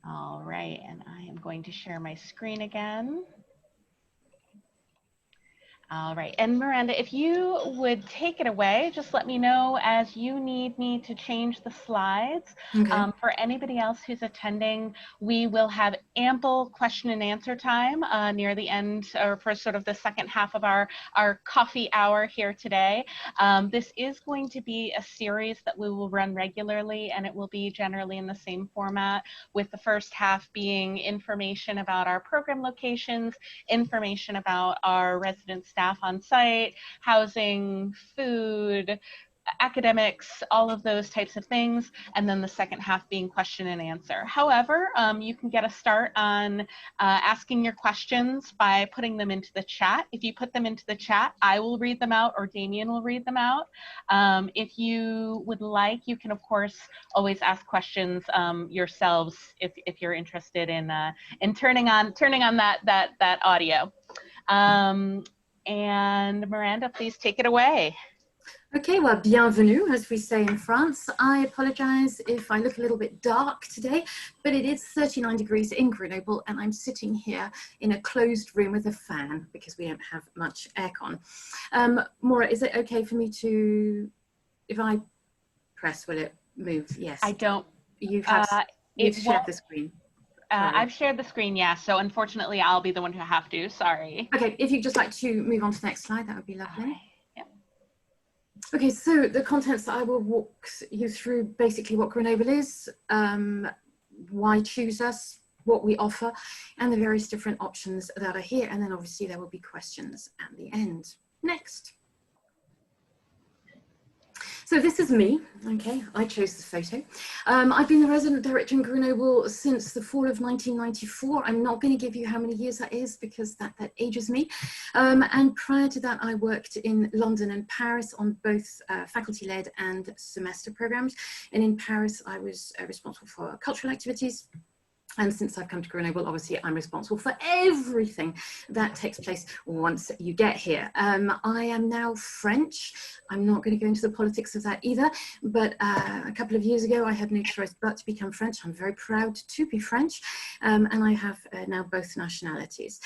All right, and I am going to share my screen again. All right, and Miranda, if you would take it away, just let me know as you need me to change the slides. Okay. For anybody else who's attending, we will have ample question and answer time near the end, or for sort of the second half of our coffee hour here today. This is going to be a series that we will run regularly, and it will be generally in the same format, with the first half being information about our program locations, information about our resident staff on site, housing, food, academics, all of those types of things, and then the second half being question and answer. However, you can get a start on asking your questions by putting them into the chat. If you put them into the chat, I will read them out, or Damien will read them out. If you would like, you can of course always ask questions yourselves if you're interested in turning on that audio. And Miranda, please take it away. Okay, well, bienvenue, as we say in France. I apologize if I look a little bit dark today, but it is 39 degrees in Grenoble, and I'm sitting here in a closed room with a fan because we don't have much aircon. Maura, is it okay for me to, if I press, will it move? Yes. I don't. You've shared the screen. I've shared the screen, yeah, so unfortunately I'll be the one who have to, sorry. Okay, if you'd just like to move on to the next slide, that would be lovely. Right. Yep. Okay, so the contents that I will walk you through, basically what Grenoble is, why choose us, what we offer, and the various different options that are here, and then obviously there will be questions at the end. Next. So this is me, okay, I chose the photo. I've been the resident director in Grenoble since the fall of 1994. I'm not going to give you how many years that is because that ages me. And prior to that, I worked in London and Paris on both faculty-led and semester programs. And in Paris, I was responsible for cultural activities. And since I've come to Grenoble, obviously I'm responsible for everything that takes place once you get here. I am now French. I'm not going to go into the politics of that either, but a couple of years ago I had no choice but to become French. I'm very proud to be French, and I have now both nationalities.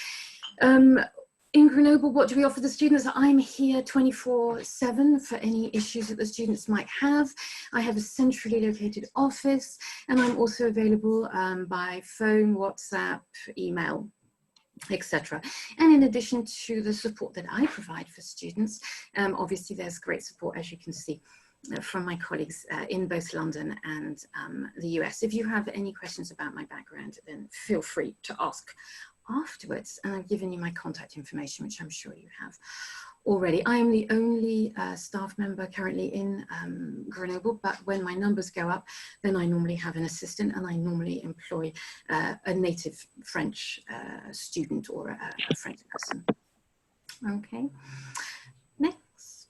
In Grenoble, what do we offer the students? I'm here 24/7 for any issues that the students might have. I have a centrally located office, and I'm also available by phone, WhatsApp, email, etc. And in addition to the support that I provide for students, obviously there's great support, as you can see, from my colleagues in both London and the US. If you have any questions about my background, then feel free to ask afterwards, and I've given you my contact information, which I'm sure you have already. I am the only staff member currently in Grenoble, but when my numbers go up, then I normally have an assistant, and I normally employ a native French student or a French person. Okay, next.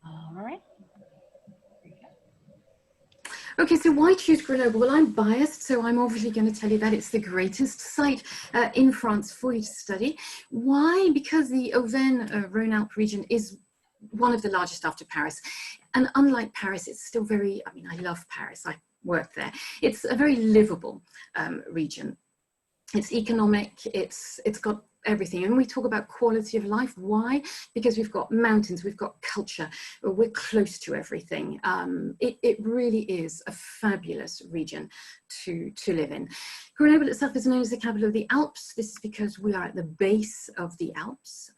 All right. Okay, so why choose Grenoble? Well, I'm biased, so I'm obviously going to tell you that it's the greatest site in France for you to study. Why? Because the Auvergne-Rhône-Alpes region is one of the largest after Paris. And unlike Paris, it's still very, I mean, I love Paris, I worked there. It's a very livable region. It's economic, it's got everything. And we talk about quality of life. Why? Because we've got mountains, we've got culture, we're close to everything. It really is a fabulous region to live in. Grenoble itself is known as the capital of the Alps. This is because we are at the base of the Alps.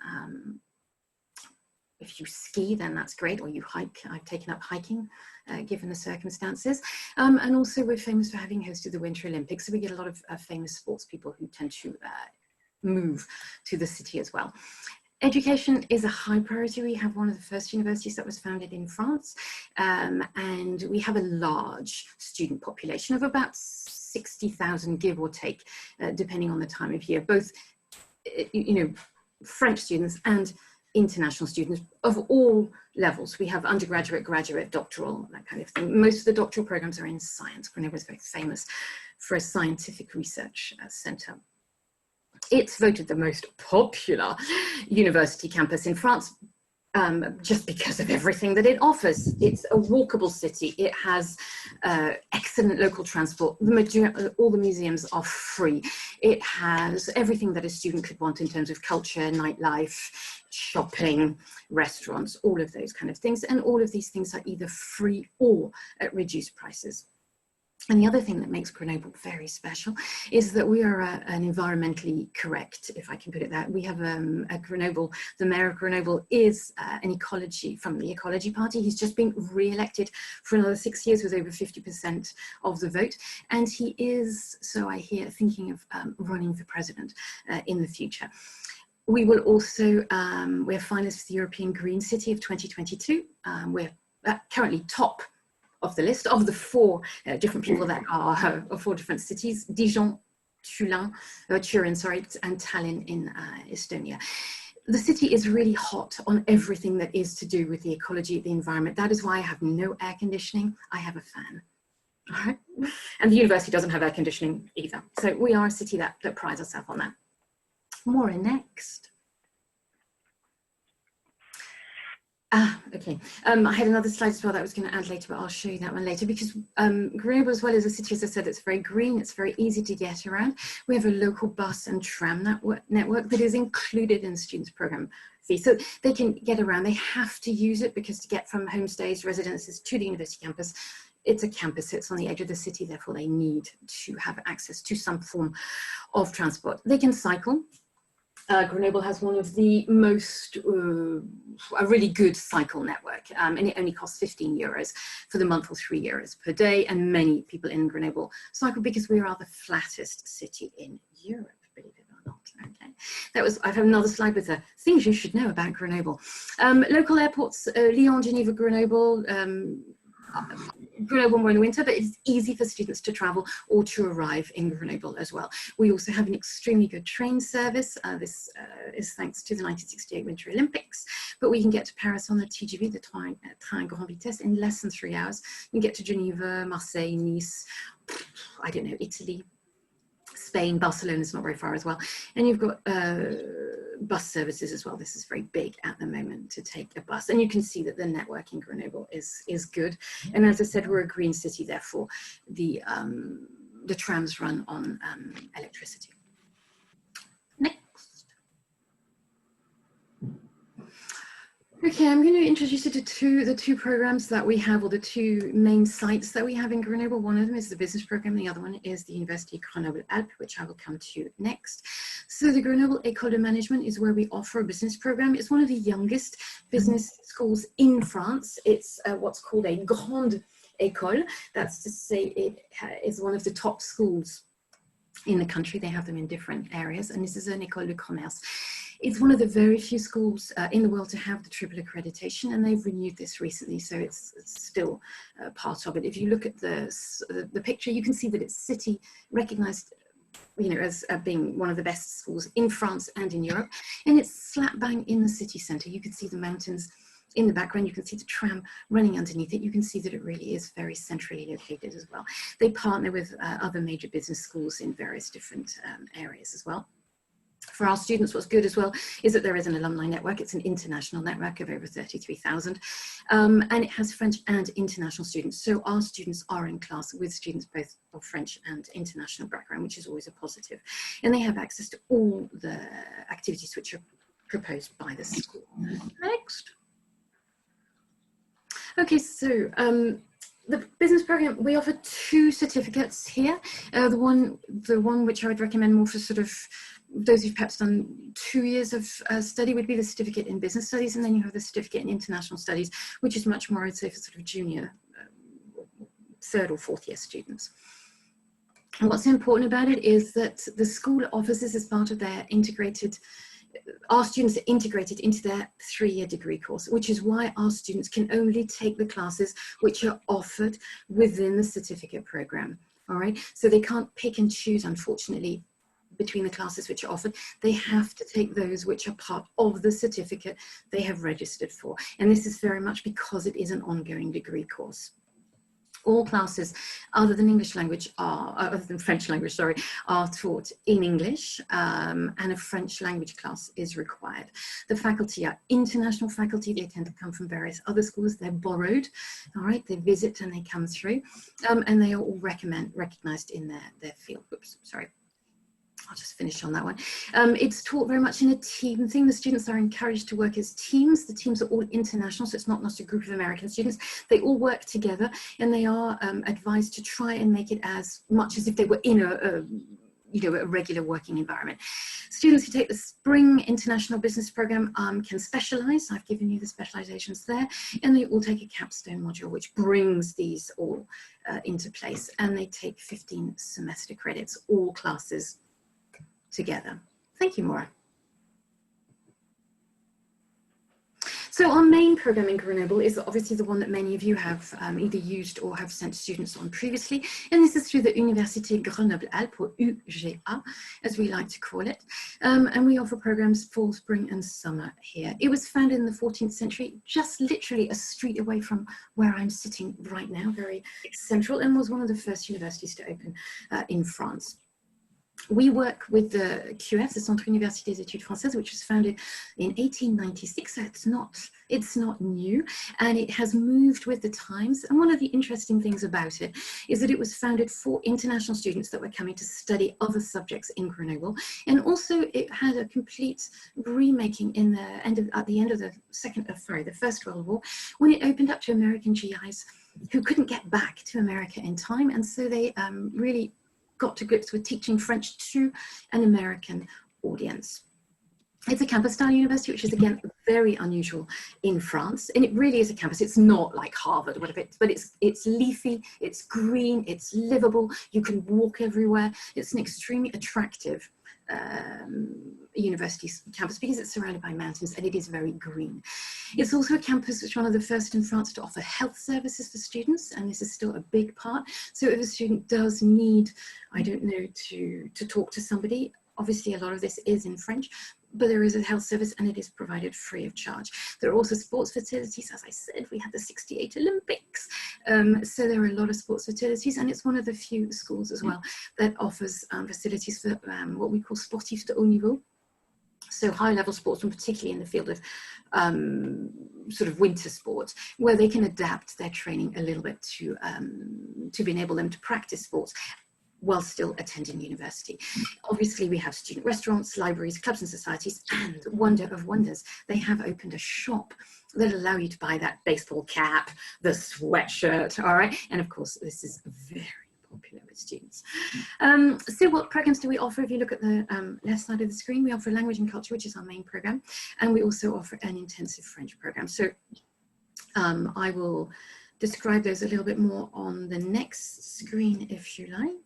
If you ski, then that's great, or you hike. I've taken up hiking, given the circumstances. And also we're famous for having hosted the Winter Olympics, so we get a lot of famous sports people who tend to move to the city as well. Education is a high priority. We have one of the first universities that was founded in France, and we have a large student population of about 60,000, give or take, depending on the time of year, both French students and international students of all levels. We have undergraduate, graduate, doctoral, that kind of thing. Most of the doctoral programs are in science. Grenoble is very famous for a scientific research center. It's voted the most popular university campus in France just because of everything that it offers. It's a walkable city. It has excellent local transport. All the museums are free. It has everything that a student could want in terms of culture, nightlife, shopping, restaurants, all of those kind of things. And all of these things are either free or at reduced prices. And the other thing that makes Grenoble very special is that we are an environmentally correct, if I can put it that. We have a Grenoble, the mayor of Grenoble is an ecology, from the Ecology Party. He's just been re-elected for another 6 years with over 50% of the vote. And he is, so I hear, thinking of running for president in the future. We will also, we're finalists for the European Green City of 2022. We're currently top of the list of the 4 different people that are of 4 different cities: Dijon, Turin, and Tallinn in Estonia. The city is really hot on everything that is to do with the ecology, the environment. That is why I have no air conditioning. I have a fan. All right? And the university doesn't have air conditioning either. So we are a city that prides ourselves on that. More in next. Okay. I had another slide as well that I was going to add later, but I'll show you that one later, because Grenoble as well is a city, as I said, it's very green, it's very easy to get around. We have a local bus and tram network that is included in the students' program fee, so they can get around. They have to use it because to get from homestays, residences to the university campus, it's a campus, it's on the edge of the city, therefore they need to have access to some form of transport. They can cycle. Grenoble has one of the most, a really good cycle network, and it only costs €15 for the month or €3 per day. And many people in Grenoble cycle because we are the flattest city in Europe, believe it or not. Okay, that was, I have another slide with the things you should know about Grenoble. Local airports, Lyon, Geneva, Grenoble, Grenoble more in the winter, but it's easy for students to travel or to arrive in Grenoble as well. We also have an extremely good train service. This is thanks to the 1968 Winter Olympics, but we can get to Paris on the TGV, the Train Grand Vitesse, in less than 3 hours. You can get to Geneva, Marseille, Nice, I don't know, Italy, Spain, Barcelona is not very far as well. And you've got bus services as well. This is very big at the moment to take a bus. And you can see that the network in Grenoble is good. And as I said, we're a green city, therefore the trams run on electricity. Next. Okay, I'm going to introduce you to the two programs that we have, or the 2 main sites that we have in Grenoble. One of them is the business program, the other one is the University Grenoble-Alpes, which I will come to next. So the Grenoble École de Management is where we offer a business program. It's one of the youngest business schools in France. It's what's called a grande école. That's to say it is one of the top schools in the country. They have them in different areas, and this is an école de commerce. It's one of the very few schools in the world to have the triple accreditation, and they've renewed this recently, so it's still part of it. If you look at the picture, you can see that it's city recognized, you know, as being one of the best schools in France and in Europe, and it's slap bang in the city center. You can see the mountains in the background, you can see the tram running underneath it. You can see that it really is very centrally located as well. They partner with other major business schools in various different areas as well. For our students, what's good as well is that there is an alumni network. It's an international network of over 33,000, and it has French and international students. So our students are in class with students both of French and international background, which is always a positive. And they have access to all the activities which are proposed by the school. Next. Okay, so the business program, we offer 2 certificates here. The one which I would recommend more for sort of those who've perhaps done 2 years of study would be the certificate in business studies, and then you have the certificate in international studies, which is much more, I'd say, for sort of junior, 3rd or 4th year students. And what's important about it is that the school offers this as part of their integrated, our students are integrated into their 3-year degree course, which is why our students can only take the classes which are offered within the certificate program. All right, so they can't pick and choose, unfortunately, between the classes which are offered. They have to take those which are part of the certificate they have registered for. And this is very much because it is an ongoing degree course. All classes other than English language are, other than French language, sorry, are taught in English, and a French language class is required. The faculty are international faculty. They tend to come from various other schools. They're borrowed, all right? They visit and they come through, and they are all recognized in their field. Oops, sorry. I'll just finish on that one. It's taught very much in a team thing. The students are encouraged to work as teams. The teams are all international, so it's not just a group of American students. They all work together, and they are advised to try and make it as much as if they were in a regular working environment. Students who take the Spring International Business Program can specialize. I've given you the specializations there, and they all take a capstone module, which brings these all into place, and they take 15 semester credits, all classes together. Thank you, Maura. So our main program in Grenoble is obviously the one that many of you have either used or have sent students on previously, and this is through the Université Grenoble-Alpes, or UGA, as we like to call it, and we offer programs fall, spring and summer here. It was founded in the 14th century, just literally a street away from where I'm sitting right now, very central, and was one of the first universities to open in France. We work with the QF, the Centre Université des Études Françaises, which was founded in 1896, so it's not new, and it has moved with the times. And one of the interesting things about it is that it was founded for international students that were coming to study other subjects in Grenoble, and also it had a complete remaking in at the end of the First World War, when it opened up to American GIs who couldn't get back to America in time, and so they really got to grips with teaching French to an American audience. It's a campus-style university, which is, again, very unusual in France. And it really is a campus. It's not like Harvard or whatever, but it's leafy, it's green, it's livable. You can walk everywhere. It's an extremely attractive university campus because it's surrounded by mountains and it is very green. It's also a campus which is one of the first in France to offer health services for students, and this is still a big part. So if a student does need, I don't know, to talk to somebody, obviously a lot of this is in French, but there is a health service and it is provided free of charge. There are also sports facilities. As I said, we had the '68 Olympics. So there are a lot of sports facilities, and it's one of the few schools as well that offers facilities for what we call sportifs de haut niveau. So high-level sports, and particularly in the field of sort of winter sports, where they can adapt their training a little bit to enable them to practice sports while still attending university. Obviously, we have student restaurants, libraries, clubs and societies, and wonder of wonders, they have opened a shop that allow you to buy that baseball cap, the sweatshirt, all right? And of course, this is very popular with students. So what programs do we offer? If you look at the left side of the screen, we offer language and culture, which is our main program, and we also offer an intensive French program. So I will describe those a little bit more on the next screen, if you like.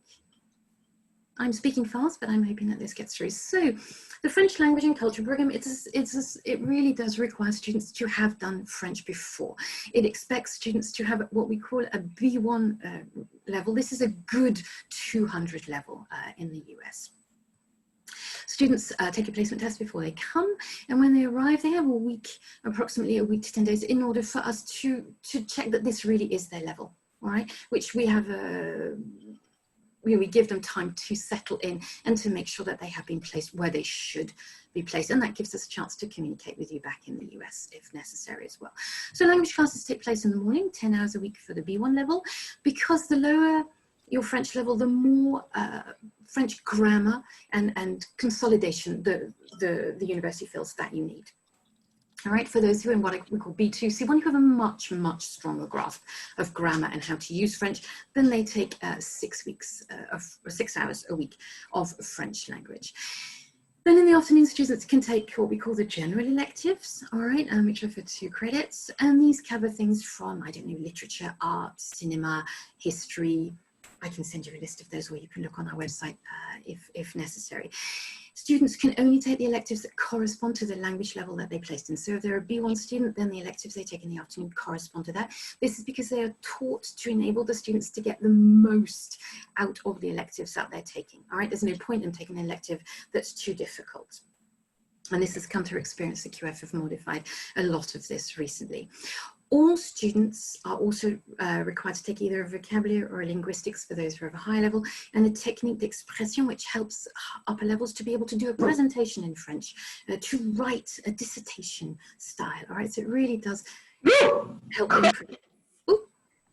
I'm speaking fast, but I'm hoping that this gets through. So the French language and culture program, it really does require students to have done French before. It expects students to have what we call a B1 level. This is a good 200 level in the US. Students take a placement test before they come, and when they arrive, they have a week, approximately a week to 10 days, in order for us to check that this really is their level, all right? Which we have we give them time to settle in and to make sure that they have been placed where they should be placed. And that gives us a chance to communicate with you back in the US if necessary as well. So language classes take place in the morning, 10 hours a week for the B1 level. Because the lower your French level, the more French grammar and consolidation the university feels that you need. All right, for those who are in what we call B2, see, when you have a much, much stronger grasp of grammar and how to use French, then they take 6 hours a week of French language. Then in the afternoon, students can take what we call the general electives, all right, which are for 2 credits. And these cover things from, I don't know, literature, art, cinema, history. I can send you a list of those, or you can look on our website if necessary. Students can only take the electives that correspond to the language level that they placed in. So if they're a B1 student, then the electives they take in the afternoon correspond to that. This is because they are taught to enable the students to get the most out of the electives that they're taking. All right, there's no point in taking an elective that's too difficult. And this has come through experience. The QF have modified a lot of this recently. All students are also required to take either a vocabulary or a linguistics for those who are of a higher level, and a technique d'expression, which helps upper levels to be able to do a presentation in French, to write a dissertation style. All right, so it really does help improve.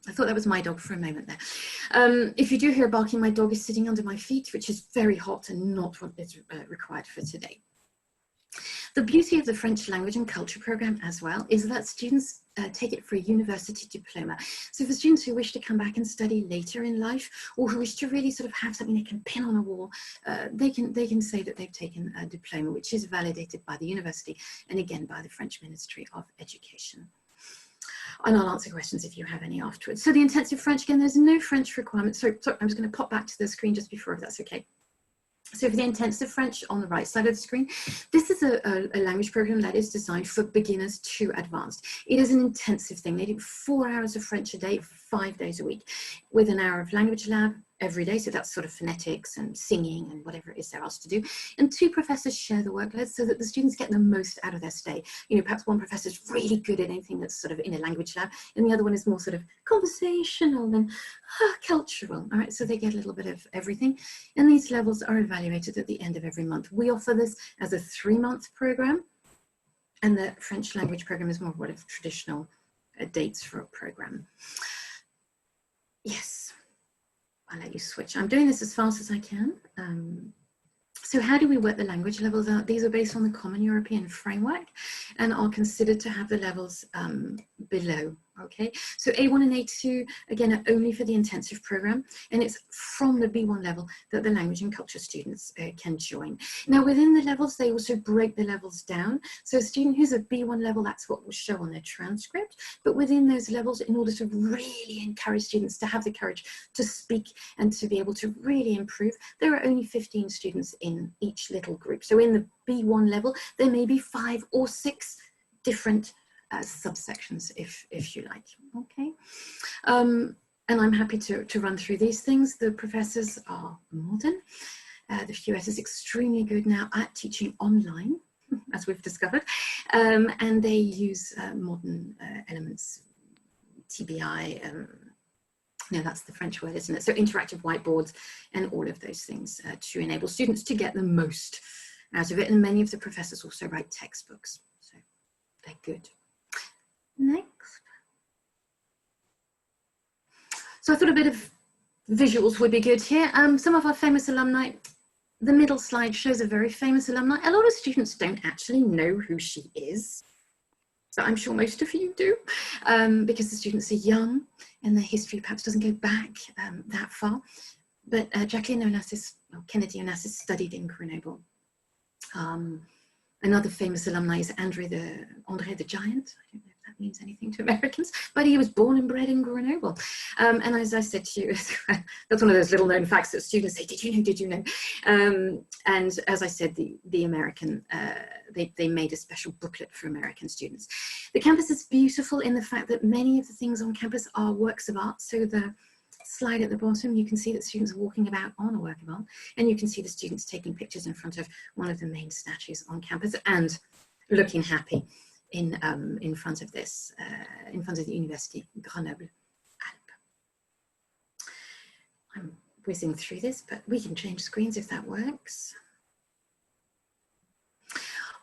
I thought that was my dog for a moment there. If you do hear barking, my dog is sitting under my feet, which is very hot and not what is required for today. The beauty of the French language and culture program as well is that students take it for a university diploma. So for students who wish to come back and study later in life, or who wish to really sort of have something they can pin on a wall, they can say that they've taken a diploma, which is validated by the university and again by the French Ministry of Education. And I'll answer questions if you have any afterwards. So the intensive French, again, there's no French requirement. So I'm just going to pop back to the screen just before, if that's okay. So for the intensive French on the right side of the screen, this is a language program that is designed for beginners to advanced. It is an intensive thing. They do 4 hours of French a day, 5 days a week, with an hour of language lab every day. So that's sort of phonetics and singing and whatever it is they're asked to do. And 2 professors share the workload so that the students get the most out of their stay. You know, perhaps one professor is really good at anything that's sort of in a language lab, and the other one is more sort of conversational and cultural. All right, so they get a little bit of everything. And these levels are evaluated at the end of every month. We offer this as a 3-month program, and the French language program is more what of traditional dates for a program. Yes. I'll let you switch. I'm doing this as fast as I can. So how do we work the language levels out? These are based on the Common European Framework and are considered to have the levels below. Okay, so A1 and A2, again, are only for the intensive program, and it's from the B1 level that the language and culture students can join. Now, within the levels, they also break the levels down. So a student who's a B1 level, that's what will show on their transcript. But within those levels, in order to really encourage students to have the courage to speak and to be able to really improve, there are only 15 students in each little group. So in the B1 level, there may be 5 or 6 different subsections, if you like. Okay, and I'm happy to run through these things. The professors are modern. The QS is extremely good now at teaching online, as we've discovered, and they use modern elements, TBI. No, that's the French word, isn't it? So interactive whiteboards and all of those things to enable students to get the most out of it. And many of the professors also write textbooks, so they're good. Next. So I thought a bit of visuals would be good here. Some of our famous alumni. The middle slide shows a very famous alumni. A lot of students don't actually know who she is, but I'm sure most of you do, because the students are young and their history perhaps doesn't go back that far. But Jacqueline Onassis, or Kennedy Onassis, studied in Grenoble. Another famous alumni is Andre the Giant. I don't know if that means anything to Americans, but he was born and bred in Grenoble. And as I said to you, that's one of those little known facts that students say, did you know, did you know? And as I said, the American, they made a special booklet for American students. The campus is beautiful in the fact that many of the things on campus are works of art. So the slide at the bottom, you can see that students are walking about on a work of art, and you can see the students taking pictures in front of one of the main statues on campus and looking happy in front of this, in front of the University Grenoble. I'm whizzing through this, but we can change screens if that works.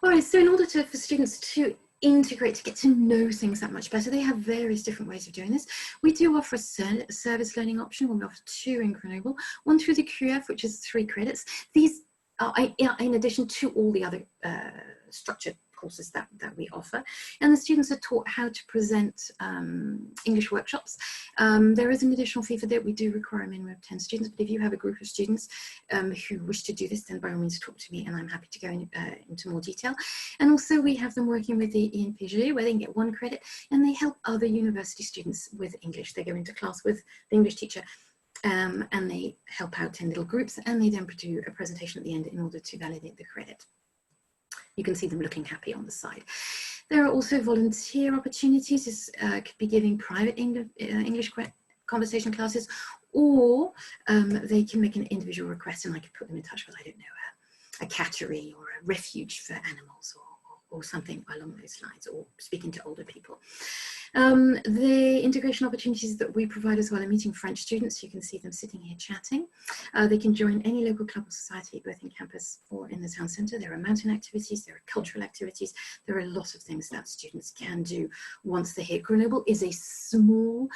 All right, so in order for students to integrate, to get to know things that much better, they have various different ways of doing this. We do offer a service learning option where we offer 2 in Grenoble, one through the QF, which is 3 credits. These are in addition to all the other structured courses that we offer, and the students are taught how to present English workshops. There is an additional fee for that. We do require a minimum of 10 students, but if you have a group of students who wish to do this, then by all means talk to me and I'm happy to go into more detail. And also we have them working with the ENPG where they can get 1 credit and they help other university students with English. They go into class with the English teacher and they help out in little groups, and they then do a presentation at the end in order to validate the credit. You can see them looking happy on the side. There are also volunteer opportunities. This could be giving private English conversation classes, or they can make an individual request and I could put them in touch with, I don't know, a cattery or a refuge for animals or or something along those lines, or speaking to older people. The integration opportunities that we provide as well are meeting French students. You can see them sitting here chatting. They can join any local club or society, both in campus or in the town centre. There are mountain activities, there are cultural activities, there are a lot of things that students can do once they're here. Grenoble is a small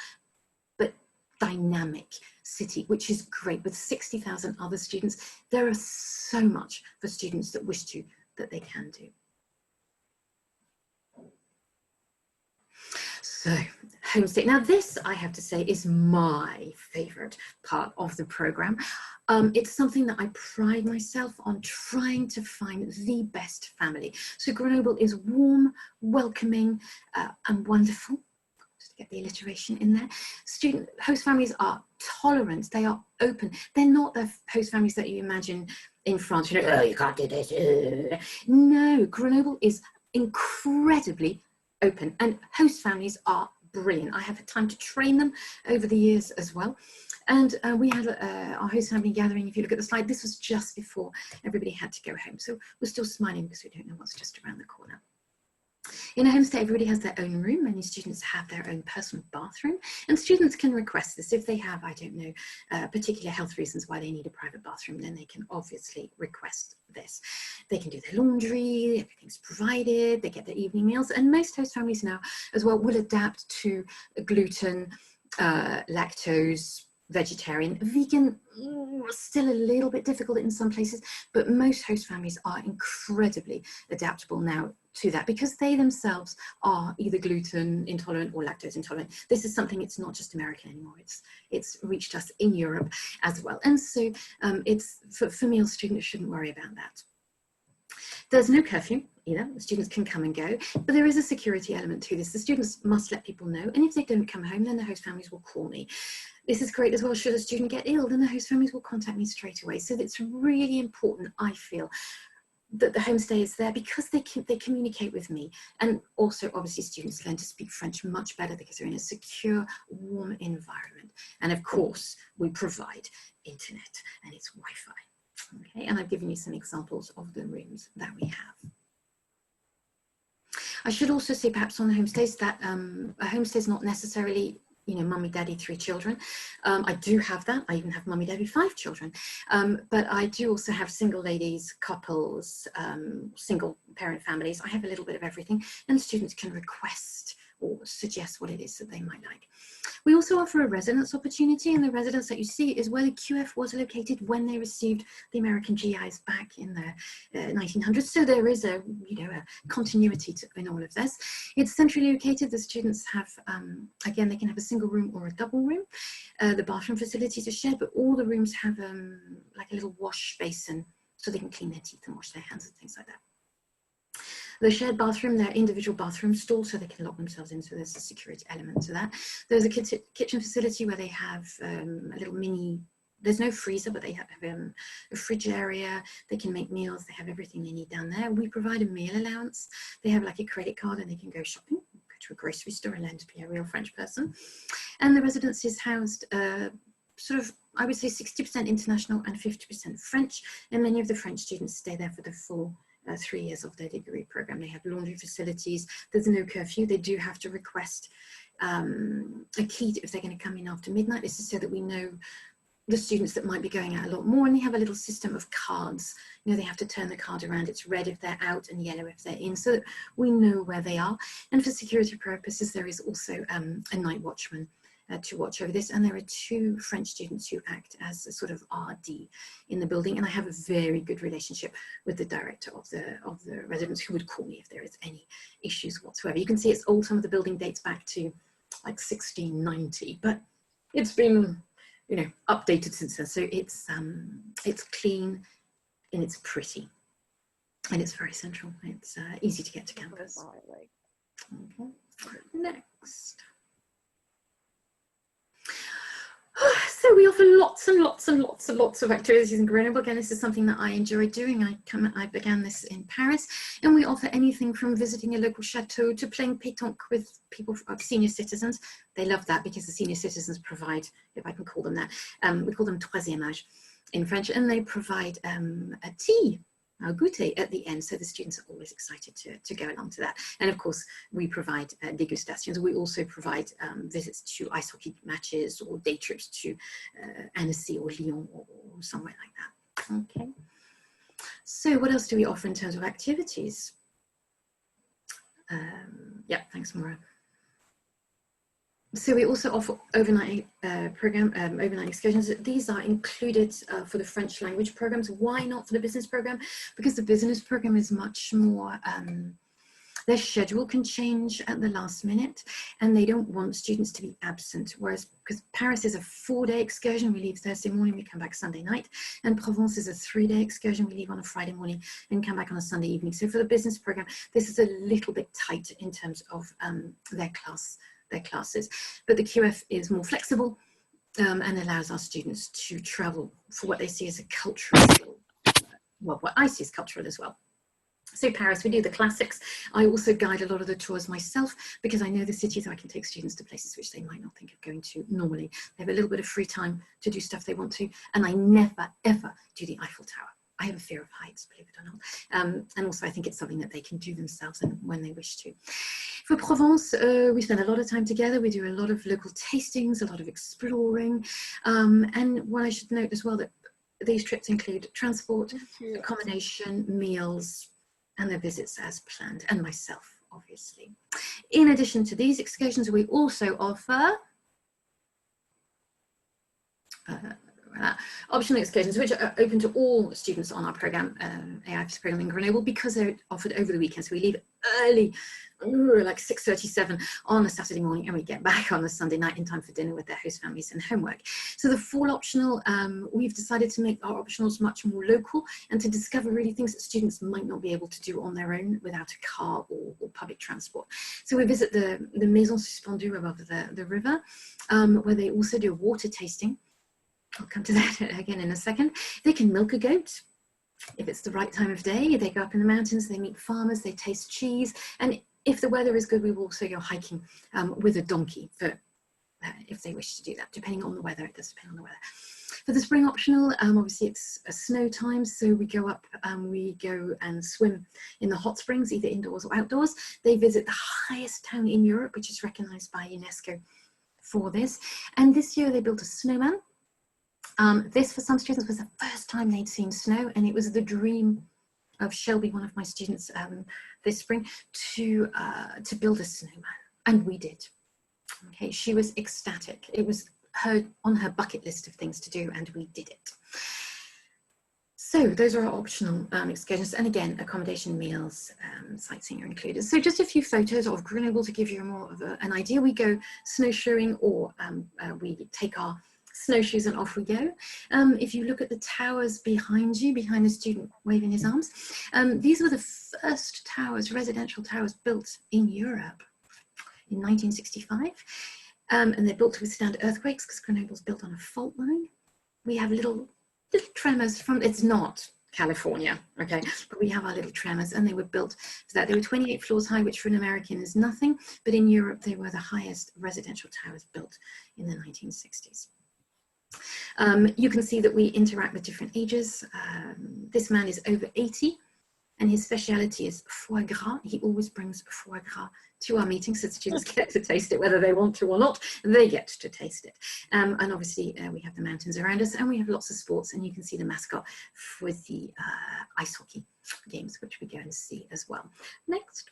but dynamic city, which is great. With 60,000 other students, there is so much for students that wish to that they can do. So, HOMESTAY. Now this, I have to say, is my favourite part of the programme. It's something that I pride myself on trying to find the best family. So Grenoble is warm, welcoming, and wonderful. Just to get the alliteration in there. Host families are tolerant, they are open. They're not the host families that you imagine in France, you know, oh, you can't do this. No, Grenoble is incredibly open, and host families are brilliant. I have had time to train them over the years as well. And we had our host family gathering. If you look at the slide, this was just before everybody had to go home. So we're still smiling because we don't know what's just around the corner. In a homestay, everybody has their own room. Many students have their own personal bathroom, and students can request this. If they have, I don't know, particular health reasons why they need a private bathroom, then they can obviously request this. They can do their laundry, everything's provided, they get their evening meals, and most host families now as well will adapt to gluten, lactose, vegetarian. Vegan, still a little bit difficult in some places, but most host families are incredibly adaptable now to that, because they themselves are either gluten intolerant or lactose intolerant. This is something, it's not just American anymore, it's reached us in Europe as well. And so it's for meals, students shouldn't worry about that. There's no curfew either. The students can come and go, but there is a security element to this. The students must let people know, and if they don't come home, then the host families will call me. This is great as well. Should a student get ill, then the host families will contact me straight away. So it's really important, I feel, that the homestay is there, because they communicate with me. And also, obviously, students learn to speak French much better because they're in a secure, warm environment. And of course, we provide internet and it's Wi-Fi. Okay, and I've given you some examples of the rooms that we have. I should also say, perhaps on the homestays, that a homestay is not necessarily, you know, mummy, daddy, 3 children. I do have that. I even have mummy, daddy, 5 children. But I do also have single ladies, couples, single parent families. I have a little bit of everything, and students can request or suggest what it is that they might like. We also offer a residence opportunity, and the residence that you see is where the QF was located when they received the American GIs back in the 1900s. So there is a, you know, a continuity in all of this. It's centrally located. The students have, again, they can have a single room or a double room. The bathroom facilities are shared, but all the rooms have like a little wash basin so they can clean their teeth and wash their hands and things like that. The shared bathroom, they're individual bathroom stalls, so they can lock themselves in, so there's a security element to that. There's a kitchen facility where they have a little mini, there's no freezer, but they have a fridge area. They can make meals, they have everything they need down there. We provide a meal allowance. They have like a credit card and they can go shopping, go to a grocery store and learn to be a real French person. And the residence is housed sort of, I would say 60% international and 50% French, and many of the French students stay there for the full 3 years of their degree program. They have laundry facilities. There's no curfew. They do have to request a key if they're going to come in after midnight. This is so that we know the students that might be going out a lot more, and they have a little system of cards. You know, they have to turn the card around. It's red if they're out and yellow if they're in, so that we know where they are. And for security purposes, there is also a night watchman to watch over this, and there are 2 French students who act as a sort of RD in the building, and I have a very good relationship with the director of the residence, who would call me if there is any issues whatsoever. You can see it's old. Some of the building dates back to like 1690, but it's been, you know, updated since then. So it's clean and it's pretty and it's very central. It's easy to get to campus. Okay. Next. So we offer lots and lots and lots and lots of activities in Grenoble. Again, this is something that I enjoy doing. I began this in Paris, and we offer anything from visiting a local chateau to playing pétanque with people, senior citizens. They love that because the senior citizens provide, if I can call them that, we call them troisième âge in French, and they provide a tea. goûter at the end, so the students are always excited to go along to that. And of course, we provide degustations. We also provide visits to ice hockey matches or day trips to Annecy or Lyon or somewhere like that. Okay. So what else do we offer in terms of activities? Yeah, thanks, Maura. So we also offer overnight overnight excursions. These are included for the French language programs. Why not for the business program? Because the business program is much more, their schedule can change at the last minute, and they don't want students to be absent. Whereas, because Paris is a 4-day excursion, we leave Thursday morning, we come back Sunday night, and Provence is a 3-day excursion, we leave on a Friday morning and come back on a Sunday evening. So for the business program, this is a little bit tight in terms of their classes, but the QF is more flexible and allows our students to travel for what they see as a cultural, well, what I see as cultural as well. So Paris, we do the classics. I also guide a lot of the tours myself because I know the cities. I can take students to places which they might not think of going to normally. They have a little bit of free time to do stuff they want to, and I never, ever do the Eiffel Tower. I have a fear of heights, believe it or not. And also I think it's something that they can do themselves and when they wish to. For Provence, we spend a lot of time together. We do a lot of local tastings, a lot of exploring. And what I should note as well, that these trips include transport, accommodation, meals, and their visits as planned, and myself, obviously. In addition to these excursions, we also offer optional excursions, which are open to all students on our program, AIFS program in Grenoble, because they're offered over the weekend. So we leave early, like 6:37 on a Saturday morning, and we get back on a Sunday night in time for dinner with their host families and homework. So the fall optional, we've decided to make our optionals much more local and to discover really things that students might not be able to do on their own without a car or public transport. So we visit the Maison Suspendue above the river, where they also do water tasting. I'll come to that again in a second. They can milk a goat if it's the right time of day. They go up in the mountains, they meet farmers, they taste cheese. And if the weather is good, we will also go hiking with a donkey for, if they wish to do that, depending on the weather. It does depend on the weather. For the spring optional, obviously it's a snow time, so we go up and we go and swim in the hot springs, either indoors or outdoors. They visit the highest town in Europe, which is recognized by UNESCO for this. And this year they built a snowman. This, for some students, was the first time they'd seen snow, and it was the dream of Shelby, one of my students this spring, to build a snowman, and we did. Okay, she was ecstatic. It was on her bucket list of things to do, and we did it. So those are our optional excursions, and again, accommodation, meals, sightseeing are included. So just a few photos of Grenoble to give you more of an idea. We go snowshoeing, or we take our snowshoes and off we go. If you look at the towers behind you, behind the student waving his arms, these were the first towers, residential towers, built in Europe in 1965. And they're built to withstand earthquakes because Grenoble's built on a fault line. We have little tremors from, it's not California, okay, but we have our little tremors, and they were built so that they were 28 floors high, which for an American is nothing, but in Europe they were the highest residential towers built in the 1960s. You can see that we interact with different ages. This man is over 80, and his speciality is foie gras. He always brings foie gras to our meetings, so students get to taste it, whether they want to or not, they get to taste it. And obviously we have the mountains around us, and we have lots of sports, and you can see the mascot for the ice hockey games, which we go and see as well. Next.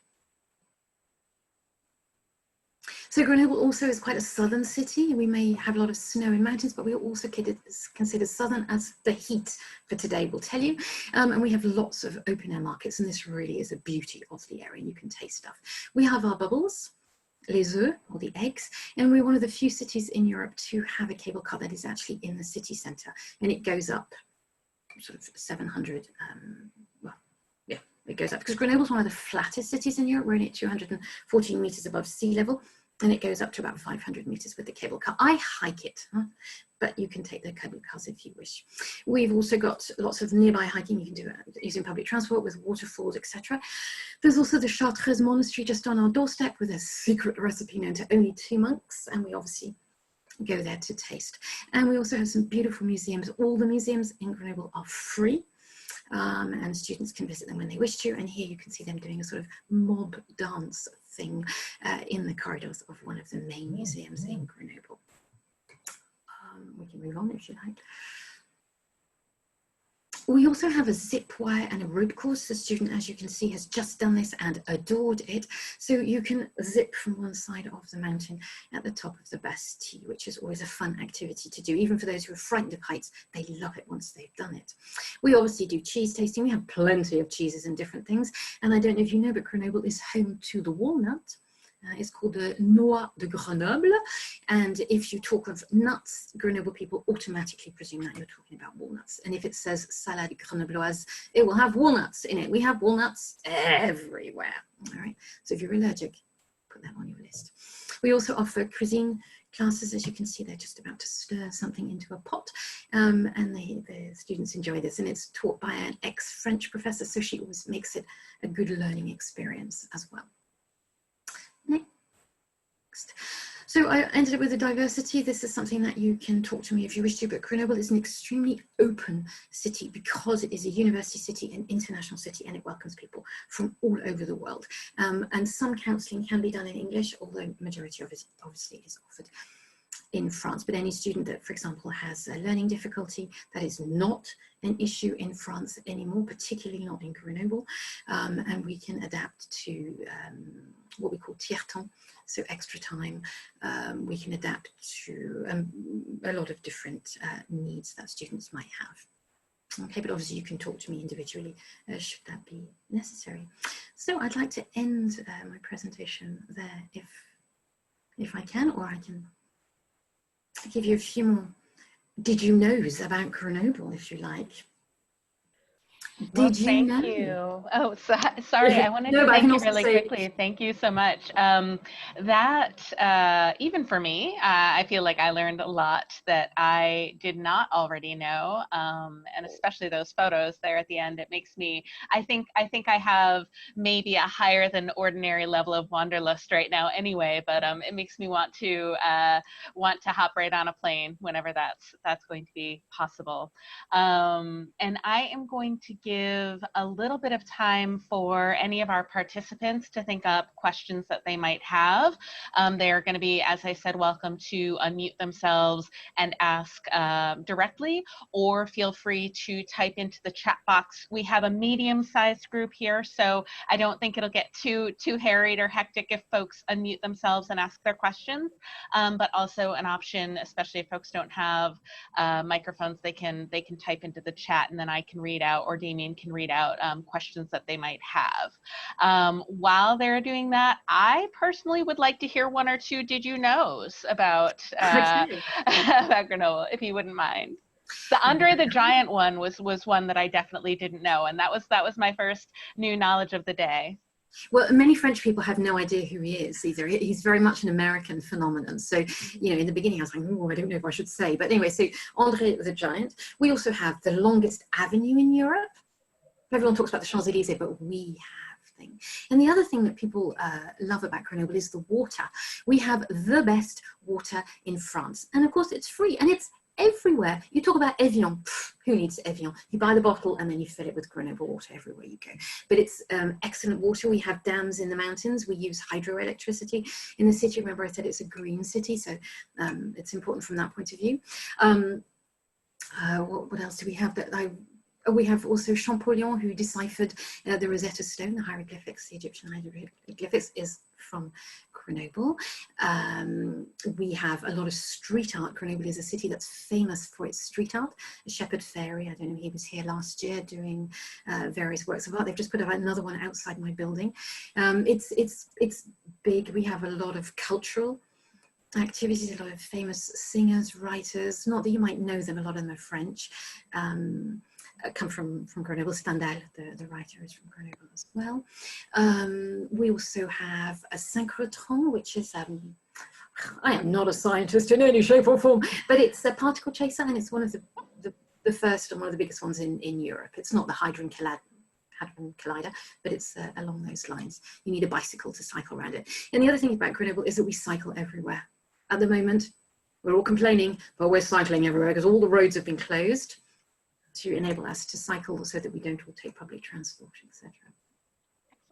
So Grenoble also is quite a southern city. We may have a lot of snow and mountains, but we are also considered southern, as the heat for today will tell you. And we have lots of open air markets, and this really is a beauty of the area. You can taste stuff. We have our bubbles, les œufs, or the eggs, and we're one of the few cities in Europe to have a cable car that is actually in the city centre, and it goes up sort of 700, well, yeah, it goes up, because Grenoble is one of the flattest cities in Europe. We're only at 214 metres above sea level, and it goes up to about 500 meters with the cable car. I hike it, but you can take the cable cars if you wish. We've also got lots of nearby hiking. You can do it using public transport with waterfalls, etc. There's also the Chartreuse Monastery just on our doorstep with a secret recipe known to only 2 monks, and we obviously go there to taste. And we also have some beautiful museums. All the museums in Grenoble are free. and students can visit them when they wish to. And here you can see them doing a sort of mob dance thing in the corridors of one of the main museums in Grenoble. We can move on if you like. We also have a zip wire and a rope course. The student, as you can see, has just done this and adored it. So you can zip from one side of the mountain at the top of the Bastille, which is always a fun activity to do. Even for those who are frightened of heights, they love it once they've done it. We obviously do cheese tasting. We have plenty of cheeses and different things. And I don't know if you know, but Grenoble is home to the walnut. It's called the Noix de Grenoble, and if you talk of nuts, Grenoble people automatically presume that you're talking about walnuts. And if it says salade grenobloise, it will have walnuts in it. We have walnuts everywhere. All right. So if you're allergic, put that on your list. We also offer cuisine classes. As you can see, they're just about to stir something into a pot, and the students enjoy this. And it's taught by an ex-French professor, so she always makes it a good learning experience as well. Next. So I ended up with the diversity. This is something that you can talk to me if you wish to, but Grenoble is an extremely open city because it is a university city, an international city, and it welcomes people from all over the world. And some counselling can be done in English, although the majority of it obviously is offered in France. But any student that, for example, has a learning difficulty, that is not an issue in France anymore, particularly not in Grenoble. And we can adapt to what we call tiers-temps, so extra time. We can adapt to a lot of different needs that students might have. Okay, but obviously you can talk to me individually should that be necessary. So I'd like to end my presentation there if I can, or I can give you a few more did you knows about Grenoble, if you like. Well, thank you. Oh, sorry. I wanted to thank you really quickly. Thank you so much. Even for me, I feel like I learned a lot that I did not already know, and especially those photos there at the end. It makes me. I think I have maybe a higher than ordinary level of wanderlust right now, anyway. But it makes me want to hop right on a plane whenever that's going to be possible. And I am going to give a little bit of time for any of our participants to think up questions that they might have. They're going to be, as I said, welcome to unmute themselves and ask directly, or feel free to type into the chat box. We have a medium-sized group here, so I don't think it'll get too harried or hectic if folks unmute themselves and ask their questions, but also an option, especially if folks don't have microphones, they can type into the chat, and then I can read out, or Damien can read out questions that they might have. While they're doing that, I personally would like to hear one or two did you knows about about Grenoble, if you wouldn't mind. The Andre the Giant one was one that I definitely didn't know, and that was my first new knowledge of the day. Well, many French people have no idea who he is either. He's very much an American phenomenon. So, you know, in the beginning I was like, oh, I don't know if I should say. But anyway, so Andre the Giant. We also have the longest avenue in Europe. Everyone talks about the Champs-Élysées, but we have things. And the other thing that people love about Grenoble is the water. We have the best water in France. And of course, it's free and it's everywhere. You talk about Evian. Who needs Evian? You buy the bottle and then you fill it with Grenoble water everywhere you go. But it's excellent water. We have dams in the mountains. We use hydroelectricity in the city. Remember I said it's a green city, so it's important from that point of view. What else do we have that we have also Champollion, who deciphered the Rosetta Stone, the hieroglyphics, the Egyptian hieroglyphics is from Grenoble. We have a lot of street art. Grenoble is a city that's famous for its street art. Shepherd Fairy, I don't know, he was here last year doing various works of art. They've just put out another one outside my building. It's big. We have a lot of cultural activities, a lot of famous singers, writers, not that you might know them, a lot of them are French. Come from Grenoble. Stendhal, the writer, is from Grenoble as well. We also have a synchrotron, which is, I am not a scientist in any shape or form, but it's a particle chaser, and it's one of the first and one of the biggest ones in Europe. It's not the Hadron Collider, but it's along those lines. You need a bicycle to cycle around it. And the other thing about Grenoble is that we cycle everywhere. At the moment, we're all complaining, but we're cycling everywhere because all the roads have been closed. to enable us to cycle so that we don't all take public transport, etc.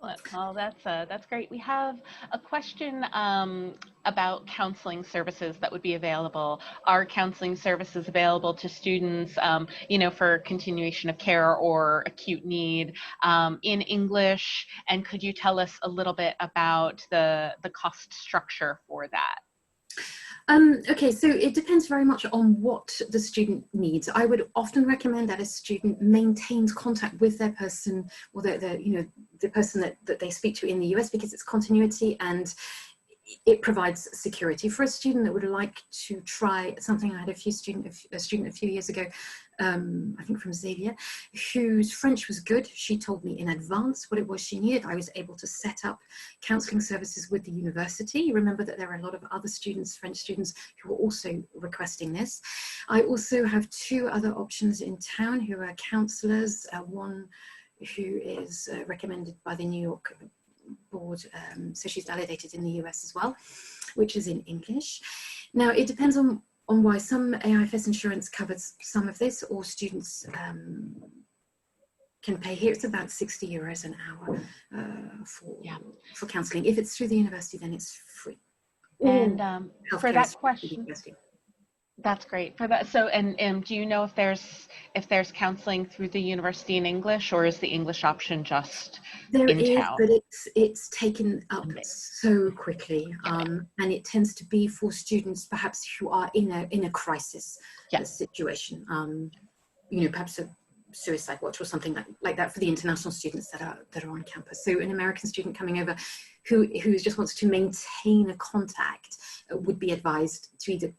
Excellent. Well, that's great. We have a question about counseling services that would be available. Are counseling services available to students, for continuation of care or acute need in English? And could you tell us a little bit about the cost structure for that? Okay, so it depends very much on what the student needs. I would often recommend that a student maintains contact with their person, or the person that they speak to in the US, because it's continuity and it provides security. For a student that would like to try something, I had a student a few years ago, I think from Xavier, whose French was good. She told me in advance what it was she needed. I was able to set up counselling services with the university. You remember that there are a lot of other students, French students, who are also requesting this. I also have 2 other options in town who are counsellors, one who is recommended by the New York board, so she's validated in the US as well, which is in English. Now it depends on why. Some AIFS insurance covers some of this, or students can pay. Here it's about 60 euros an hour for counselling. If it's through the university, then it's free. And for that question, that's great for that. So, and do you know if there's counseling through the university in English, or is the English option just in town? But it's taken up so quickly, and it tends to be for students perhaps who are in a crisis situation. Perhaps a suicide watch or something like that for the international students that are on campus. So an American student coming over who just wants to maintain a contact would be advised to either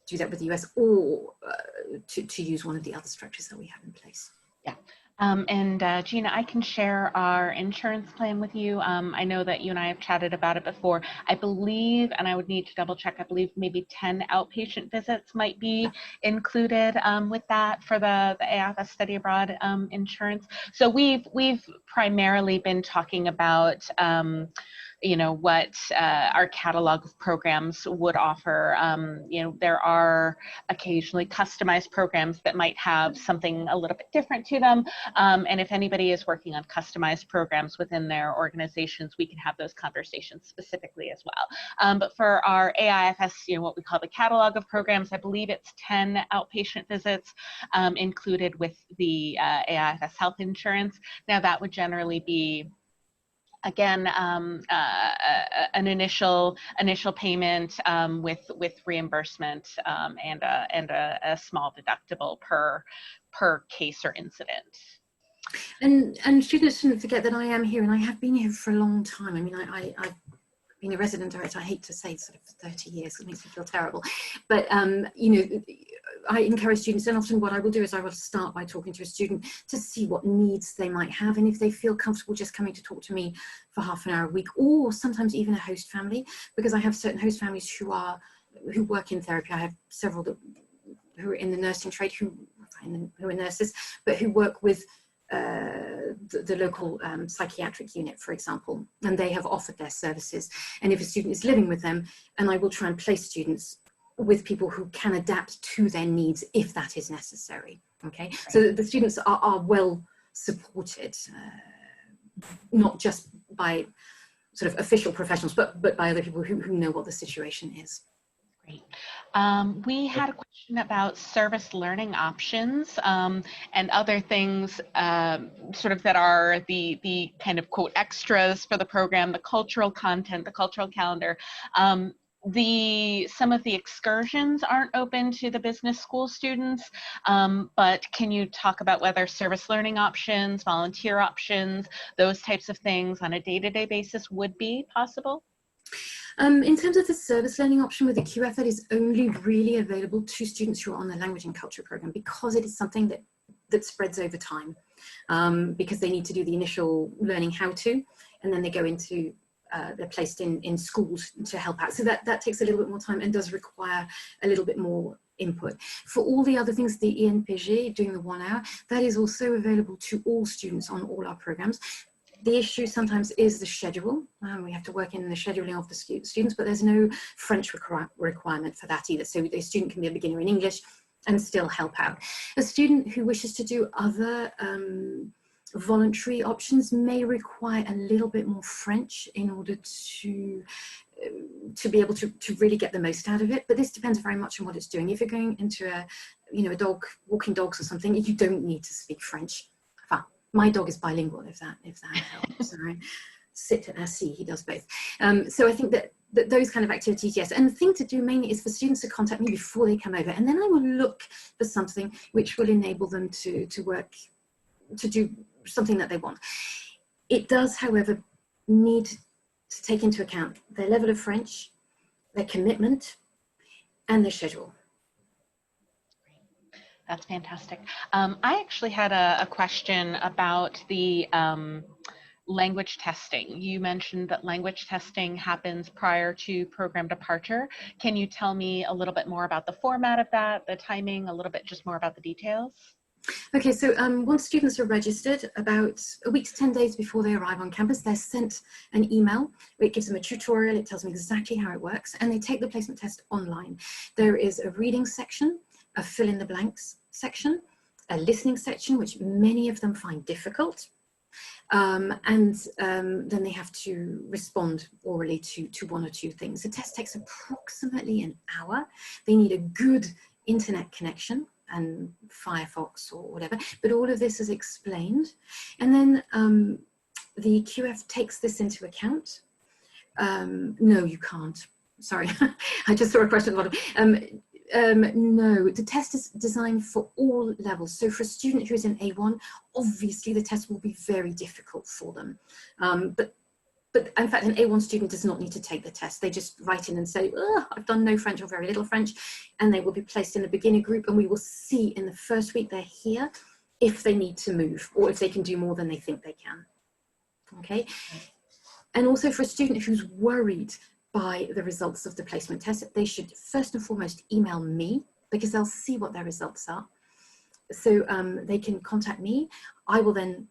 do that with the US or to use one of the other structures that we have in place. Yeah. And Gina, I can share our insurance plan with you. I know that you and I have chatted about it before. I believe, and I would need to double check, I believe maybe 10 outpatient visits might be included with that for the AIFS study abroad insurance. So we've primarily been talking about what our catalog of programs would offer. There are occasionally customized programs that might have something a little bit different to them. And if anybody is working on customized programs within their organizations, we can have those conversations specifically as well. But for our AIFS, what we call the catalog of programs, I believe it's 10 outpatient visits included with the AIFS health insurance. Now that would generally be, again, an initial payment with reimbursement and a small deductible per case or incident. And students shouldn't forget that I am here, and I have been here for a long time. I mean, I've been a resident director, I hate to say, sort of 30 years, it makes me feel terrible. But, I encourage students, and often what I will do is I will start by talking to a student to see what needs they might have, and if they feel comfortable just coming to talk to me for half an hour a week, or sometimes even a host family, because I have certain host families who work in therapy. I have several who are in the nursing trade, who are nurses, but who work with the local psychiatric unit, for example, and they have offered their services. And if a student is living with them, and I will try and place students with people who can adapt to their needs if that is necessary. Okay, right. So the students are well supported, not just by sort of official professionals, but by other people who know what the situation is. Great. We had a question about service learning options and other things sort of that are the kind of quote extras for the program, the cultural content, the cultural calendar. Some of the excursions aren't open to the business school students, but can you talk about whether service learning options, volunteer options, those types of things on a day-to-day basis would be possible? In terms of the service learning option with the QF, that is only really available to students who are on the language and culture program, because it is something that spreads over time, because they need to do the initial learning how to, and then they go into they're placed in schools to help out. So that takes a little bit more time and does require a little bit more input. For all the other things, the ENPG, doing the 1 hour, that is also available to all students on all our programs. The issue sometimes is the schedule. We have to work in the scheduling of the students, but there's no French requirement for that either. So the student can be a beginner in English and still help out. A student who wishes to do other voluntary options may require a little bit more French in order to be able to really get the most out of it, but this depends very much on what it's doing. If you're going into a dog walking dogs or something, you don't need to speak French. Enfin, my dog is bilingual, if that helps. Right? Sit and see, he does both. So I think that those kind of activities, yes. And the thing to do mainly is for students to contact me before they come over, and then I will look for something which will enable them to work, to do something that they want. It does, however, need to take into account their level of French, their commitment, and their schedule. That's fantastic. I actually had a question about the language testing. You mentioned that language testing happens prior to program departure. Can you tell me a little bit more about the format of that, the timing, a little bit just more about the details? Okay, so once students are registered, about a week to 10 days before they arrive on campus, they're sent an email. It gives them a tutorial, it tells them exactly how it works, and they take the placement test online. There is a reading section, a fill in the blanks section, a listening section, which many of them find difficult, and then they have to respond orally to one or two things. The test takes approximately an hour. They need a good internet connection and Firefox or whatever, but all of this is explained. And then the QF takes this into account. No, you can't. Sorry, I just saw a question at the bottom. No, the test is designed for all levels. So for a student who is in A1, obviously the test will be very difficult for them. But in fact, an A1 student does not need to take the test. They just write in and say, oh, I've done no French or very little French, and they will be placed in a beginner group, and we will see in the first week they're here if they need to move or if they can do more than they think they can. Okay. And also for a student who's worried by the results of the placement test, they should first and foremost email me, because they'll see what their results are. So they can contact me. I will then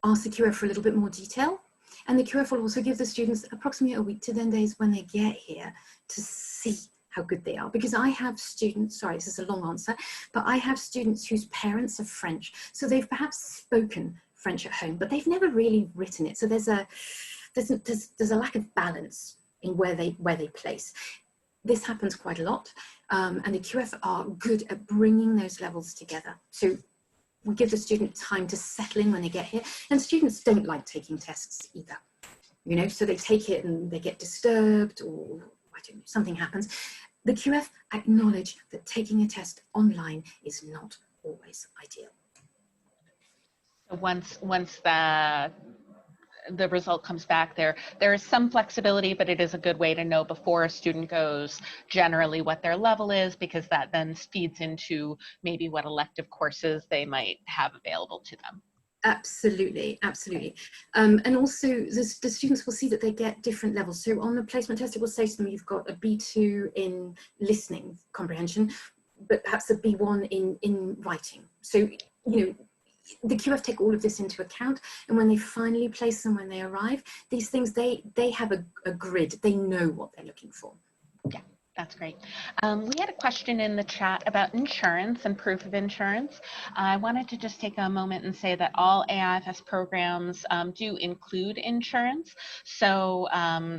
ask the QF for a little bit more detail. And the QF will also give the students approximately a week to 10 days when they get here to see how good they are. Because I have students, sorry, this is a long answer, but I have students whose parents are French. So they've perhaps spoken French at home, but they've never really written it. So there's a lack of balance in where they place. This happens quite a lot. And the QF are good at bringing those levels together. So we give the student time to settle in when they get here. And students don't like taking tests either, you know, so they take it and they get disturbed, or I don't know, something happens. The QF acknowledge that taking a test online is not always ideal. So once the result comes back, there is some flexibility, but it is a good way to know before a student goes generally what their level is, because that then feeds into maybe what elective courses they might have available to them. Absolutely, absolutely. And also the students will see that they get different levels. So on the placement test, it will say to them, you've got a B2 in listening comprehension, but perhaps a B1 in writing. So, you know, the QF take all of this into account, and when they finally place them when they arrive, these things, they have a grid, they know what they're looking for. Yeah, that's great. We had a question in the chat about insurance and proof of insurance. I wanted to just take a moment and say that all AIFS programs do include insurance. So,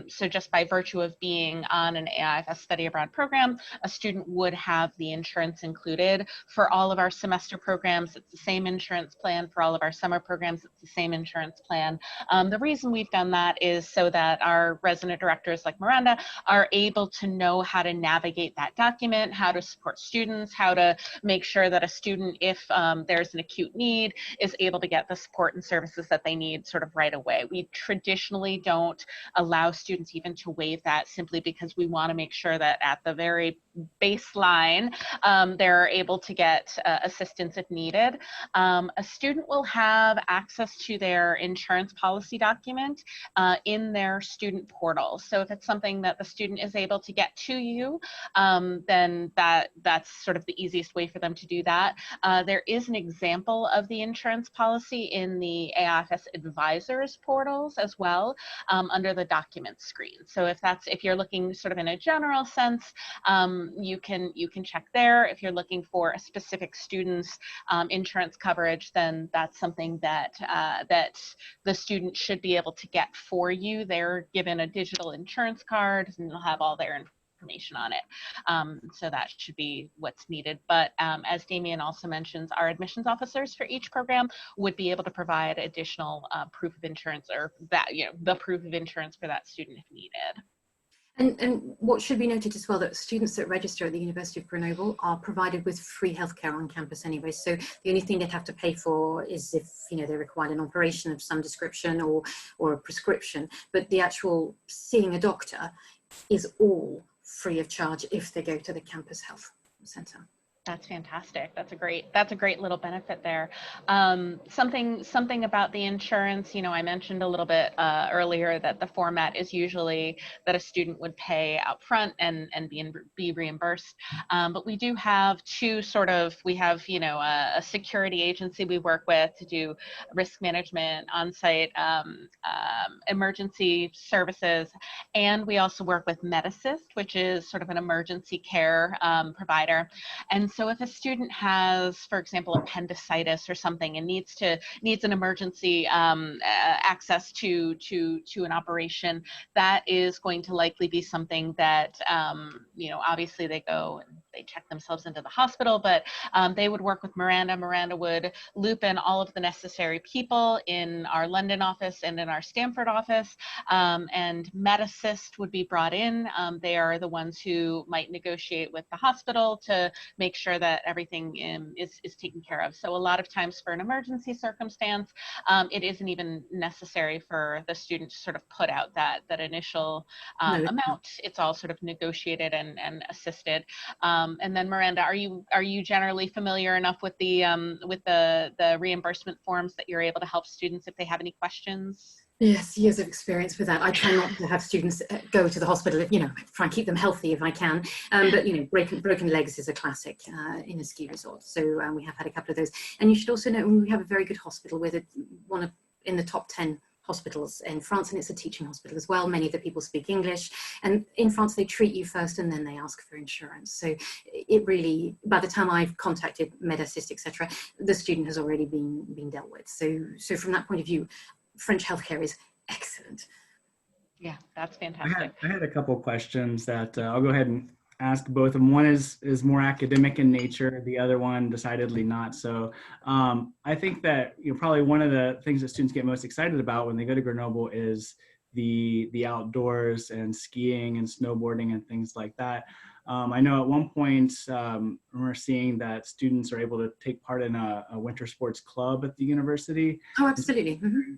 so just by virtue of being on an AIFS study abroad program, a student would have the insurance included. For all of our semester programs, it's the same insurance plan. For all of our summer programs, it's the same insurance plan. The reason we've done that is so that our resident directors like Miranda are able to know how to navigate that document, how to support students, how to make sure that a student, if there's an acute need, is able to get the support and services that they need sort of right away. We traditionally don't allow students even to waive that, simply because we want to make sure that at the very baseline, they're able to get assistance if needed. A student will have access to their insurance policy document in their student portal. So if it's something that the student is able to get to you you, then that's sort of the easiest way for them to do that. There is an example of the insurance policy in the AIFS advisors portals as well, under the documents screen. So if you're looking sort of in a general sense, you can check there. If you're looking for a specific student's insurance coverage, then that's something that the student should be able to get for you. They're given a digital insurance card and they'll have all their information on it. So that should be what's needed. But as Damien also mentions, our admissions officers for each program would be able to provide additional proof of insurance, or that, the proof of insurance for that student if needed. And what should be noted as well, that students that register at the University of Grenoble are provided with free healthcare on campus anyway. So the only thing they'd have to pay for is if they required an operation of some description or a prescription. But the actual seeing a doctor is all free of charge if they go to the campus health centre. That's fantastic. That's a great little benefit there. Something about the insurance, I mentioned a little bit earlier that the format is usually that a student would pay out front and be reimbursed. But we do have we have a security agency we work with to do risk management, on-site emergency services, and we also work with MedAssist, which is sort of an emergency care provider. And so if a student has, for example, appendicitis or something and needs an emergency access to an operation, that is going to likely be something that, obviously they go and they check themselves into the hospital, but they would work with Miranda. Miranda would loop in all of the necessary people in our London office and in our Stamford office, and MedAssist would be brought in. They are the ones who might negotiate with the hospital to make sure that everything is taken care of. So a lot of times for an emergency circumstance, it isn't even necessary for the student to sort of put out that initial amount. It's all sort of negotiated and assisted. And then Miranda, are you generally familiar enough with the reimbursement forms that you're able to help students if they have any questions? Yes, years of experience with that. I try not to have students go to the hospital, try and keep them healthy if I can. But, broken legs is a classic in a ski resort. So we have had a couple of those. And you should also know we have a very good hospital. We're in the top 10 hospitals in France, and it's a teaching hospital as well. Many of the people speak English, and in France they treat you first and then they ask for insurance. So it really, by the time I've contacted MedAssist, etc., the student has already been dealt with. So from that point of view, French healthcare is excellent. Yeah, that's fantastic. I had a couple questions that I'll go ahead and ask both of them. One is more academic in nature. The other one decidedly not. So I think that probably one of the things that students get most excited about when they go to Grenoble is the outdoors and skiing and snowboarding and things like that. I know at one point we're seeing that students are able to take part in a winter sports club at the university. Oh, absolutely. Mm-hmm.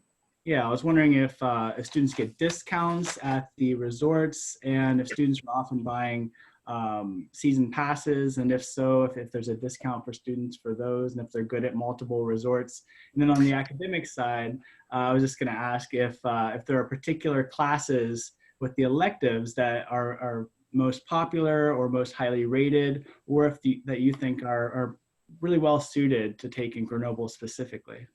Yeah, I was wondering if students get discounts at the resorts, and if students are often buying season passes, and if so, if there's a discount for students for those, and if they're good at multiple resorts. And then on the academic side, I was just going to ask if there are particular classes with the electives that are most popular or most highly rated, or if that you think are really well suited to take in Grenoble specifically.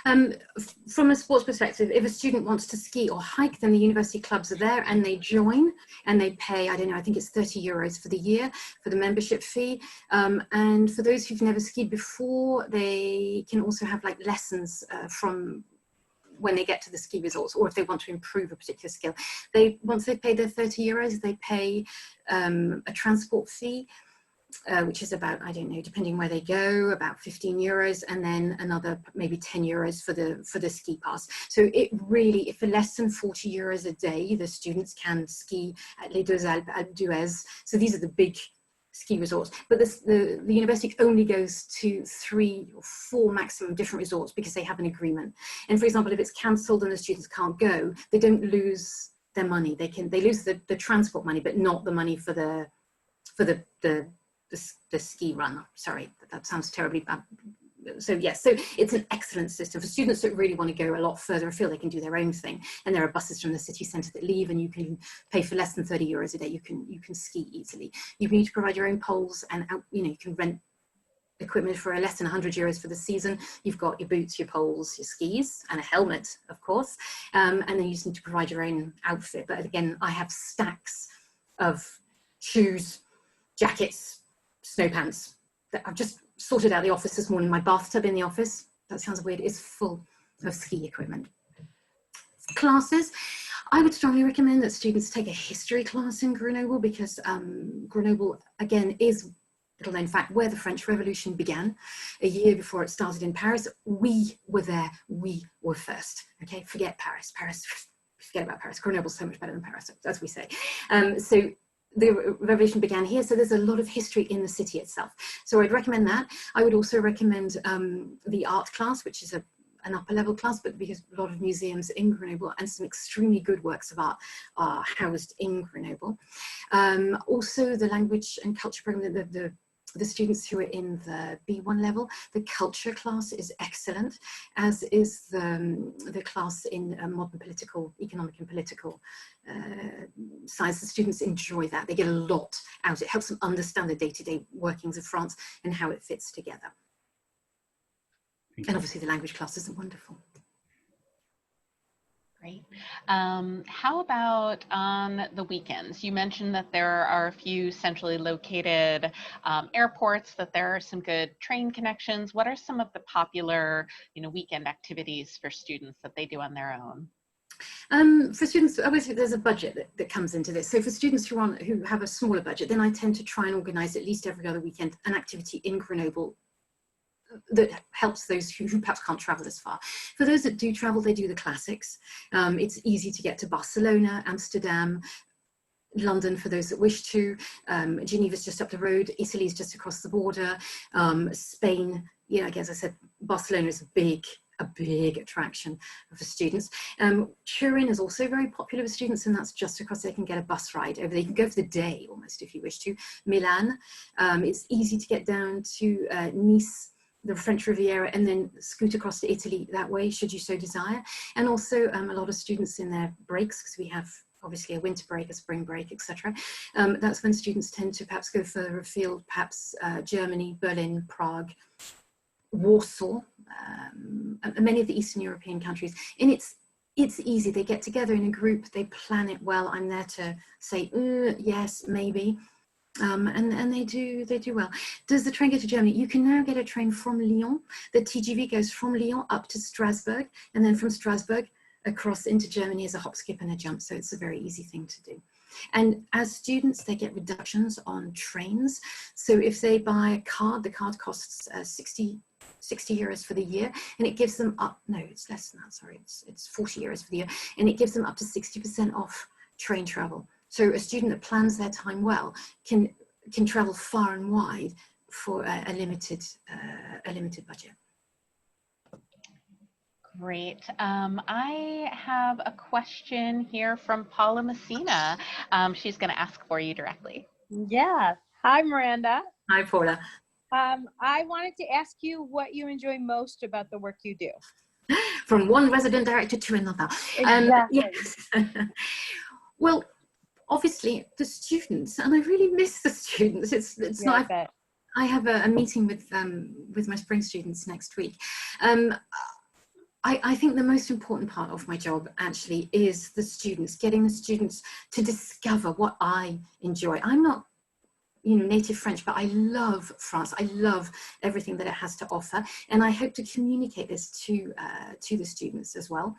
From a sports perspective, if a student wants to ski or hike, then the university clubs are there and they join and they pay, I don't know, I think it's 30 euros for the year for the membership fee. And for those who've never skied before, they can also have lessons from when they get to the ski resorts, or if they want to improve a particular skill. Once they've paid their 30 euros, they pay a transport fee, which is about, I don't know, depending where they go, about 15 euros, and then another maybe 10 euros for the ski pass. So it really, for less than 40 euros a day, the students can ski at Les Deux Alpes, Alpe d'Huez. So these are the big ski resorts, but the university only goes to 3 or 4 maximum different resorts because they have an agreement. And for example, if it's cancelled and the students can't go, they don't lose their money. They lose the transport money, but not the money for the ski run. Sorry, that sounds terribly So yes, so it's an excellent system for students that really want to go a lot further afield. They can do their own thing, and there are buses from the city centre that leave, and you can pay for less than 30 euros a day. You can ski easily. You need to provide your own poles, and you can rent equipment for less than 100 euros for the season. You've got your boots, your poles, your skis, and a helmet, of course. And then you just need to provide your own outfit. But again, I have stacks of shoes, jackets, snow pants that I've just sorted out the office this morning. My bathtub in the office, that sounds weird, is full of ski equipment. Classes, I would strongly recommend that students take a history class in Grenoble, because Grenoble, again, is little known fact, where the French Revolution began, a year before it started in Paris. We were there, we were first. Okay, forget Paris. Forget about Paris. Grenoble's so much better than Paris, as we say. So the revolution began here, so there's a lot of history in the city itself. So I'd recommend that. I would also recommend the art class, which is an upper level class, but because a lot of museums in Grenoble and some extremely good works of art are housed in Grenoble. Also the language and culture program, the students who are in the B1 level, the culture class is excellent, as is the class in modern economic and political science. The students enjoy that. They get a lot out of it. It helps them understand the day-to-day workings of France and how it fits together. And obviously the language classes are wonderful. Great. How about on the weekends? You mentioned that there are a few centrally located airports, that there are some good train connections. What are some of the popular, weekend activities for students that they do on their own? For students, obviously there's a budget that comes into this. So for students who have a smaller budget, then I tend to try and organise at least every other weekend an activity in Grenoble that helps those who perhaps can't travel as far. For those that do travel, they do the classics. It's easy to get to Barcelona, Amsterdam, London for those that wish to. Geneva's just up the road. Italy's just across the border. Spain, like as I said, Barcelona is a big attraction for students. Turin is also very popular with students, and that's just across. They can get a bus ride over there. You can go for the day almost if you wish to. Milan, it's easy to get down to Nice, the French Riviera, and then scoot across to Italy that way, should you so desire. And also a lot of students in their breaks, because we have obviously a winter break, a spring break, etc. That's when students tend to perhaps go further afield, perhaps Germany, Berlin, Prague, Warsaw, many of the Eastern European countries. And it's easy. They get together in a group, they plan it well. I'm there to say, yes, maybe. And they do well. Does the train go to Germany? You can now get a train from Lyon. The TGV goes from Lyon up to Strasbourg, and then from Strasbourg across into Germany is a hop, skip and a jump. So it's a very easy thing to do. And as students, they get reductions on trains. So if they buy a card, the card costs 60 euros for the year, and it gives them it's less than that, sorry, it's 40 euros for the year, and it gives them up to 60% off train travel. So a student that plans their time well can travel far and wide for a limited budget. Great. I have a question here from Paula Messina. She's going to ask for you directly. Yeah. Hi, Miranda. Hi, Paula. I wanted to ask you what you enjoy most about the work you do. From one resident director to another. Exactly. Yes. Well, obviously the students, and I really miss the students. It's not. I have a meeting with my spring students next week. I think the most important part of my job actually is the students, getting the students to discover what I enjoy. I'm not native French, but I love France. I love everything that it has to offer, and I hope to communicate this to the students as well.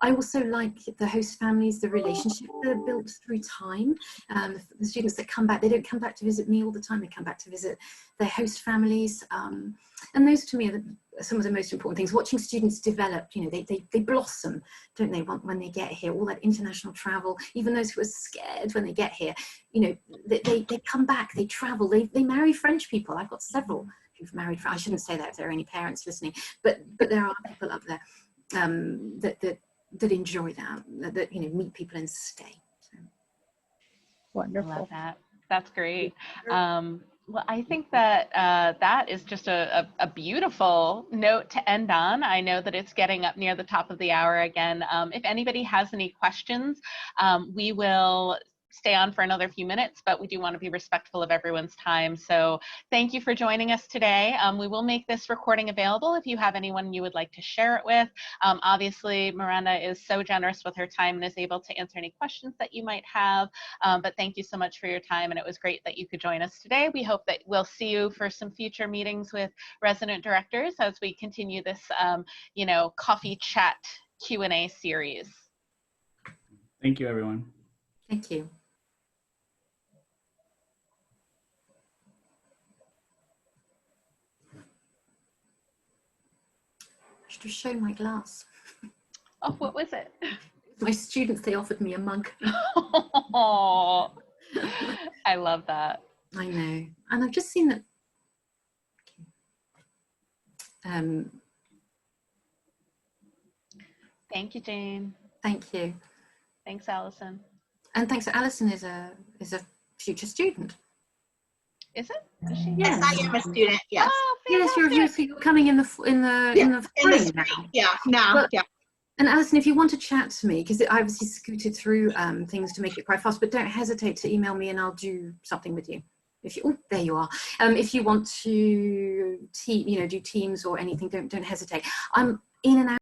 I also like the host families, the relationships that are built through time. The students that come back, they don't come back to visit me all the time. They come back to visit their host families, and those to me are some of the most important things. Watching students develop, they blossom, don't they, when they get here. All that international travel, even those who are scared when they get here, they come back, they travel, they marry French people. I've got several who've married. I shouldn't say that if there are any parents listening, but there are people up there that enjoy that meet people and stay. So. Wonderful. I love that. That's great. Well, I think that that is just a beautiful note to end on. I know that it's getting up near the top of the hour again. If anybody has any questions, we will stay on for another few minutes, but we do want to be respectful of everyone's time. So thank you for joining us today. We will make this recording available if you have anyone you would like to share it with. Obviously, Miranda is so generous with her time and is able to answer any questions that you might have. But thank you so much for your time, and it was great that you could join us today. We hope that we'll see you for some future meetings with resident directors as we continue this, coffee chat Q&A series. Thank you, everyone. Thank you. I should have shown my glass. Oh, what was it? My students, they offered me a mug. Oh, I love that. I know. And I've just seen that. Thank you, Jane. Thank you. Thanks, Allison. And thanks, Alison is a future student. Is it? Is she? Yes. Yes, I am a student. Yes. Oh, Yes, fantastic. you're coming in the spring now. Yeah. Now. But- Yeah. And Alison, if you want to chat to me, because I obviously scooted through things to make it quite fast, but don't hesitate to email me and I'll do something with you. If you, there you are. If you want to do Teams or anything, don't hesitate. I'm in and out.